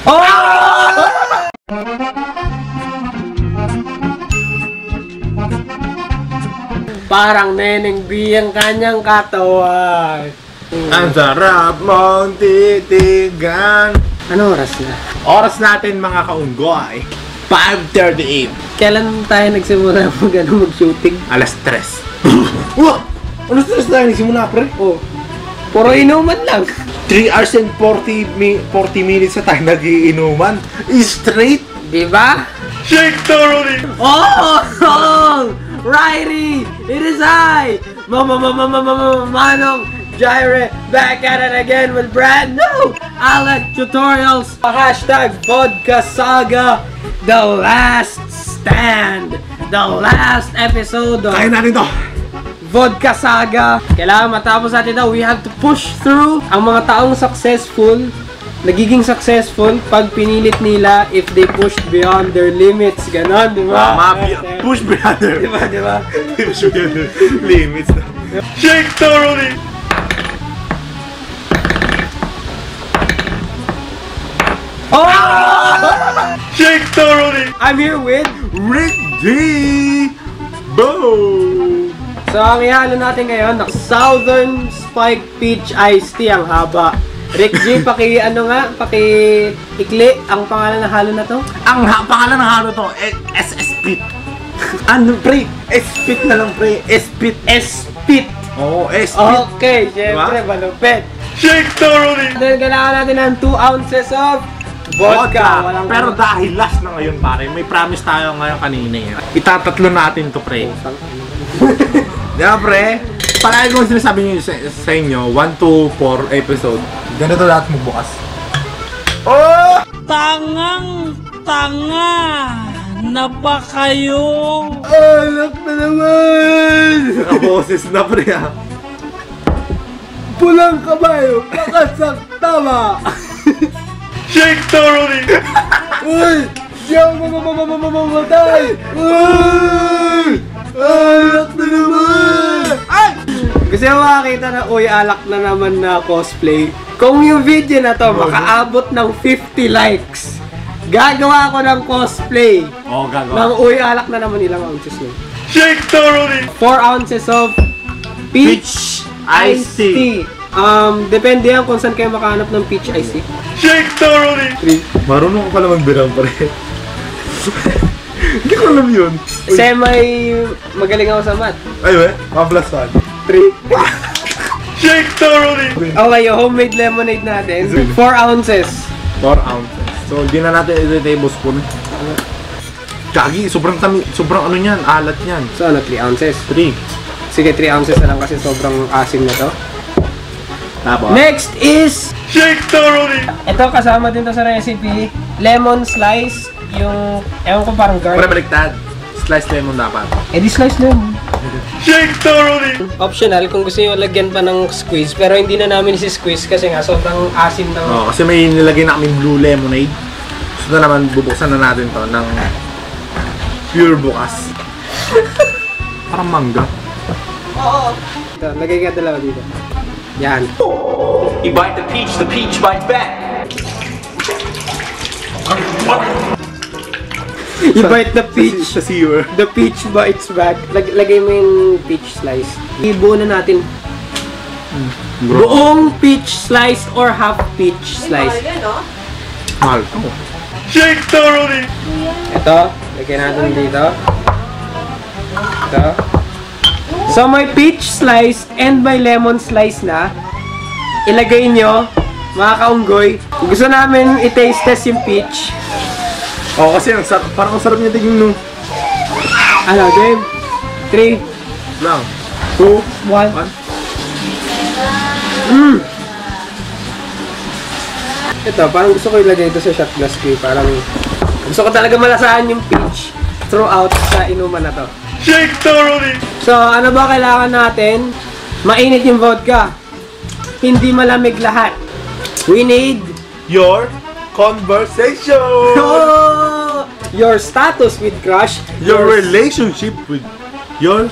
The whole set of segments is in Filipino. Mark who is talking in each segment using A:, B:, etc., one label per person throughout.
A: Oh! Parang Neneng B ang kanyang katawan.
B: Ang sarap mong titigan.
A: Ano oras na?
B: Oras natin mga kaunggoy, 5:38.
A: Kailan tayo nagsimula mag-shooting?
B: Alas 3. Wah! Alas 3 tayo nagsimula, pre?
A: Oh. Puro inuman lang.
B: 3 hours and 40 minutes na tayo nag-iinuman. Straight.
A: Diba?
B: Shake thoroughly.
A: Oh! Righty! It is I! Manong Gyre back at it again with brand new Alec tutorials. Hashtag Vodka Saga. The last stand. The last episode of
B: Kaya natin to.
A: Vodka Saga. Kailangan matapos natin daw. We have to push through. Ang mga taong successful, nagiging successful pag pinilit nila if they pushed beyond their limits. Ganon, di ba?
B: Push beyond their
A: Diba?
B: push beyond their limits. Shake thoroughly.
A: Oh!
B: Shake thoroughly.
A: I'm here with...
B: Rick D. Boom.
A: So, ang ihalo natin ngayon, Southern Spike Peach Iced Tea. Ang haba. Rick G, paki-ikli ang pangalan ng halo na to?
B: Ang pangalan ng halo to, S-Spit. Ano, pre? S-Spit na lang, pre. S-Spit.
A: S-Spit.
B: Oo, S-Spit.
A: Okay, syempre, malupit.
B: Shake thoroughly.
A: Then, kailangan natin ng 2 ounces of vodka.
B: Pero dahil last na ngayon, pare, may promise tayo ngayon kanina eh. Itatatlo natin to, pre. Diba, pre? Palagi kong sinasabi nyo sa inyo, 1 to 4 episode. Ganito lahat magbukas. Oh!
C: Tangang-tanga na ba kayo?
B: Alak na naman! Boses na, pre, ha?
A: Pulang kabayo, makasagtama!
B: Shake thoroughly!
A: Uy! Diyan mamamatay! Uy! Alak na naman! Ay! Gusto mo makakita na, uy, alak na naman na cosplay. Kung yung video na to makaabot ng 50 likes, gagawa ko ng cosplay.
B: Oo, gagawa.
A: Ng uy, alak na naman, ilang ounces yun?
B: Shake thoroughly!
A: 4 ounces of peach iced tea. Depende yan kung saan kayo makahanap ng peach iced tea.
B: Shake thoroughly! Marunong ka pala magbirang, pare. Hindi ko alam yun.
A: Magaling ako sa math.
B: Ay, we? Plus 1.
A: 3.
B: Shake thoroughly!
A: Okay, yung homemade lemonade natin, 4 ounces.
B: 4 ounces. So, hindi na natin ito tablespoon. Kagi, sobrang ano yan, alat yan.
A: So, 3 ounces?
B: 3.
A: Sige, 3 ounces na lang kasi sobrang asim na to.
B: Tapos?
A: Next is...
B: Shake thoroughly!
A: Ito, kasama din to sa recipe. Lemon slice, yung... Ewan ko parang
B: Pre,
A: garlic.
B: baliktad. Slice lemon dapat.
A: Eh, di slice lemon.
B: Shake thoroughly!
A: Optional kung gusto nyo lagyan pa ng squeeze, pero hindi na namin si-squeeze kasi nga sobrang asim ng...
B: Oh, kasi may nilagay na kaming blue lemonade. So na naman, bubuksan na natin to ng pure bukas. Parang mangga.
A: Oo. Ito, lagay ka dalawa dito. Yan.
D: You bite the peach bites back.
A: You bite the peach.
B: Sa sewer.
A: The peach bites back. Lagay mo yung peach slice. Ibuo na natin. Buong peach slice or half peach slice.
B: Mahal to. Shake thoroughly!
A: Ito, lagyan natin dito. Ito. So may peach slice and may lemon slice na. Ilagay nyo, mga kaunggoy. Gusto namin i-taste test yung peach.
B: Oh, kasi parang ang sarap niya tignan no.
A: Ano, game? 3,
B: Lang. 2,
A: 1. Ito, parang gusto ko ilagay ito sa shot glass ko. Parang gusto ko talaga malasahan yung peach throughout sa inuman na to.
B: Shake thoroughly!
A: So, ano ba kailangan natin? Mainit yung vodka. Hindi malamig lahat. We need
B: Your conversation!
A: your status with crush.
B: Your relationship with your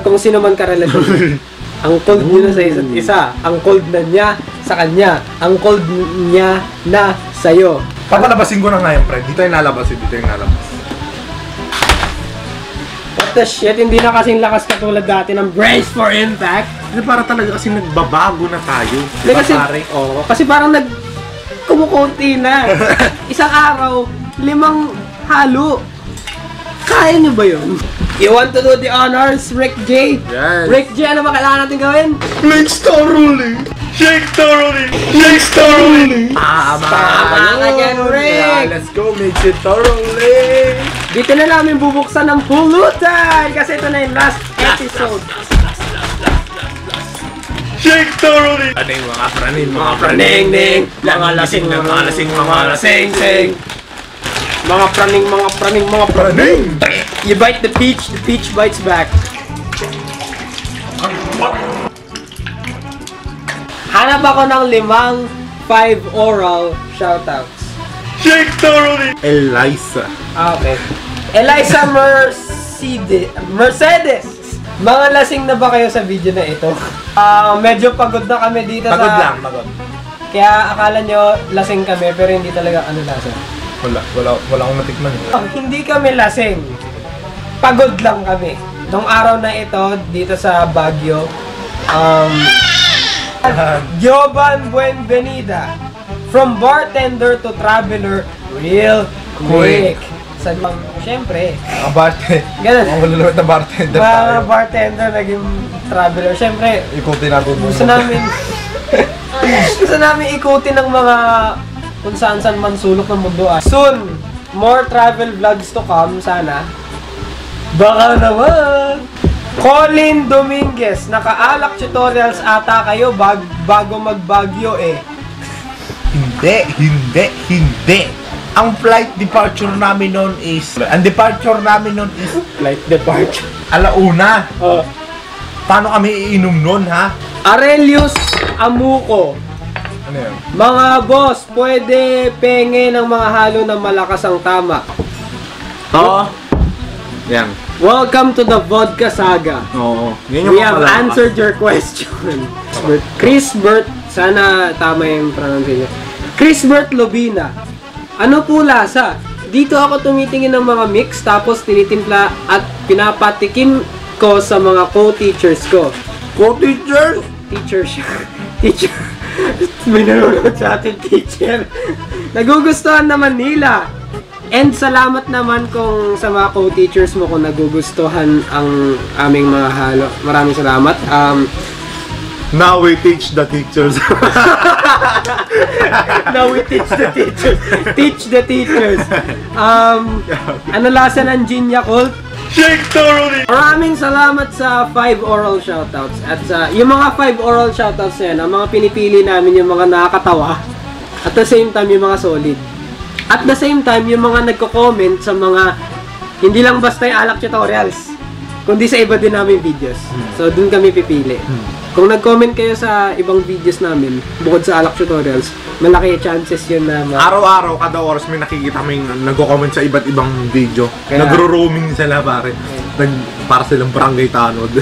A: Kung sino man karelasyon. Ang cold nyo na sa isa't isa. Ang cold na niya sa kanya. Ang cold niya na sa'yo.
B: Papalabasin ko na nga yan, pre. Dito yung lalabas, dito yung lalabas.
A: What the shit? Hindi na kasing lakas katulad dati ng Brace for Impact.
B: Kasi para talaga kasi nagbabago na tayo.
A: Hindi kasi,
B: pare?
A: kasi parang kumukunti na. Isang araw, 5 halo. Kaya niyo ba yun? You want to do the honors, Rick J?
B: Yes.
A: Rick J, ano ba kailangan natin gawin?
B: Mix thoroughly! Shake thoroughly! Shake thoroughly!
A: Tama ka dyan, Rick!
B: Yeah, let's go, mix it thoroughly!
A: Dito na namin bubuksan ng pulutan! Kasi ito na yung last episode.
B: Shake thoroughly! Ano yung mga praning, mga
A: Praning-ning, mga lasing, mga lasing, mga lasing-sing. Mga praning, mga praning, mga praning. You bite the peach bites back. Hanap ako ng 5 oral shoutouts.
B: Shake thoroughly! Eliza.
A: Okay. Eliza Mercedes. Mga lasing na ba kayo sa video na ito? Medyo pagod na kami dito
B: Pagod
A: sa...
B: lang, pagod.
A: Kaya akala nyo lasing kami pero hindi talaga lasa.
B: Wala akong natikman.
A: Hindi kami lasing. Pagod lang kami. Nung araw na ito, dito sa Baguio, Jovan Buenvenida, from bartender to traveler, real quick. Siyempre.
B: Ang bartender.
A: Ganun.
B: Ang malulunod na bartender
A: Mga
B: tayo.
A: bartender, naging traveler. Siyempre,
B: Ikutin natin.
A: gusto namin ikutin ng mga kung saan man sulok ng mundo. Soon, more travel vlogs to come, sana. Baka naman! Colin Dominguez, naka-alak tutorials ata kayo bago mag-Baguio eh.
B: Hindi. Ang flight departure namin noon is...
A: Flight departure.
B: Alauna. Paano kami iinom noon, ha?
A: Aurelius Amuco.
B: Ano yun?
A: Mga boss, pwede penge ng mga halo na malakas ang tama.
B: Oo. Yan.
A: Welcome to the Vodka Saga.
B: Oo.
A: We have answered your question. Chris Bert, sana tama yung pronunciation. Chris Bert Lobina. Ano po lasa? Dito ako tumitingin ng mga mix tapos tinitimpla at pinapatikim ko sa mga co-teachers ko.
B: Co-teachers?
A: Teacher. May nanonood sa atin, teacher. Nagugustuhan naman nila. And salamat naman kung sa mga co-teachers mo kung nagugustuhan ang aming mga halo. Maraming salamat.
B: Now we teach the teachers.
A: Now we teach the teachers. Teach the teachers. Ano lasa ng Gin Yakult?
B: Shake thoroughly!
A: Maraming salamat sa 5 oral shoutouts. At sa yung mga 5 oral shoutouts na yan, ang mga pinipili namin yung mga nakakatawa. At the same time, yung mga solid. At the same time, yung mga nagko-comment sa mga hindi lang basta yung alak tutorials, kundi sa iba din namin videos. So, dun kami pipili. Kung nag-comment kayo sa ibang videos namin, bukod sa alak tutorials, malaki chances yun na
B: Araw-araw, kada oras may nakikita kami nagko-comment sa iba't ibang video.
A: Kaya-
B: Nagro-roaming sila, pare. Para silang barangay tanod.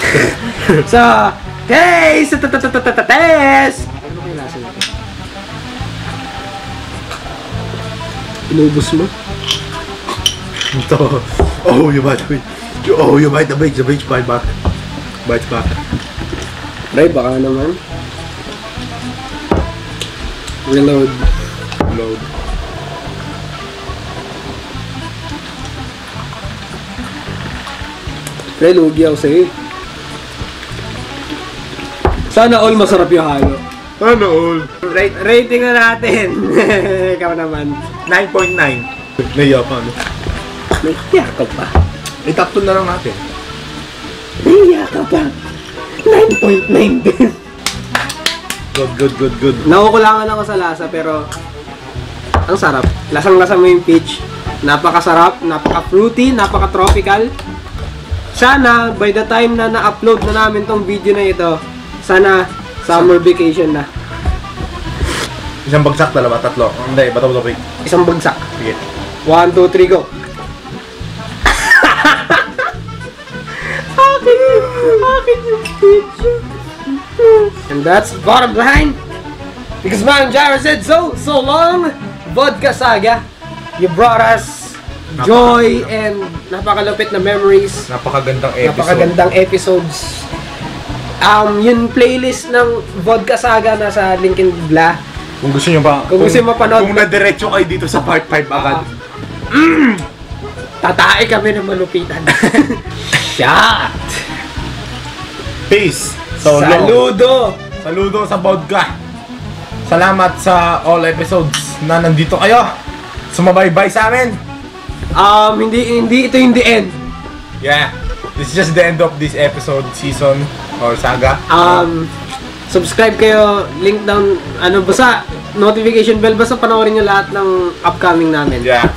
A: So, taste! Test! Ano kayo lasa nito? Inubos mo?
B: Ito. Oh, you bite the beach. The beach bite back. Bites back.
A: Bray, baka naman. Reload.
B: Load.
A: Pre, lugi ako sa'yo. Sana all masarap yung halo.
B: Ano all?
A: Rating na natin. Ikaw naman.
B: 9.9. Naiya pa, ano?
A: Naiya ka pa.
B: Itap na lang natin.
A: Naiya ka pa. 9.9 din.
B: Good.
A: Nakukulangan ako sa lasa pero ang sarap. Lasang-lasa mo yung peach. Napakasarap, napaka-fruity, napaka-tropical. Sana by the time na na-upload na namin tong video na ito, sana summer vacation na.
B: Isang bagsak, dalawa, tatlo. Hindi, bato-bato.
A: Isang bagsak.
B: Sige.
A: 1, 2, 3, go! Akin yung peach. And that's bottom line. Because man, Jara said so long, Vodka Saga. You brought us joy and napakalupit na memories.
B: Napakagandang
A: episodes. Yung playlist ng Vodka Saga nasa link in bla.
B: Kung gusto nyo ba,
A: Kung gusto nyo mapanood,
B: kung nadiretso kayo dito sa part 5 agad.
A: Tatae kami ng malupitan. Shot!
B: Peace!
A: Saludo!
B: Saludo sa vodka! Salamat sa all episodes na nandito kayo. Sumabaybay sa amin.
A: Hindi ito yung the end.
B: Yeah. This is just the end of this episode, season, or saga.
A: Subscribe kayo, link down, basta notification bell, basta panoorin nyo lahat ng upcoming namin.
B: Yeah.